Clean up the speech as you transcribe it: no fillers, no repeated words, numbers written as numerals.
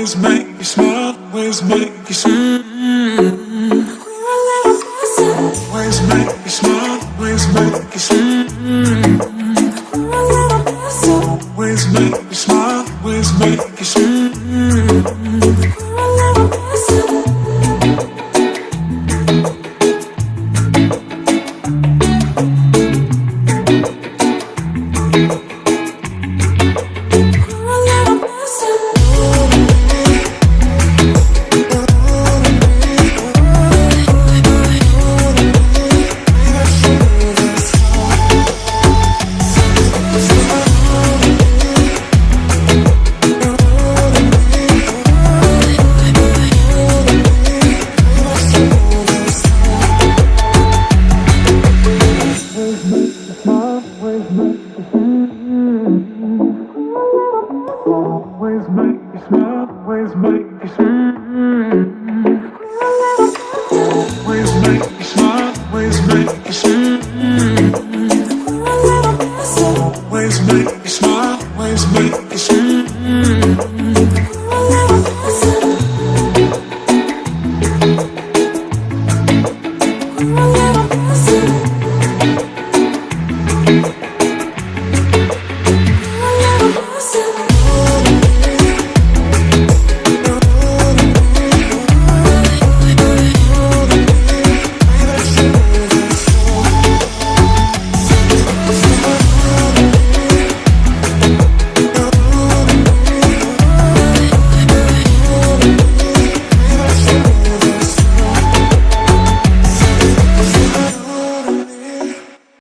Always make you smile, always make you smile. Always make you smile, always make you smile. Always make you smile, always make you smile. Always make you smile, always make you smile. Always make you smile, always make you smile. Always make you smile, always make you smile. Awesome.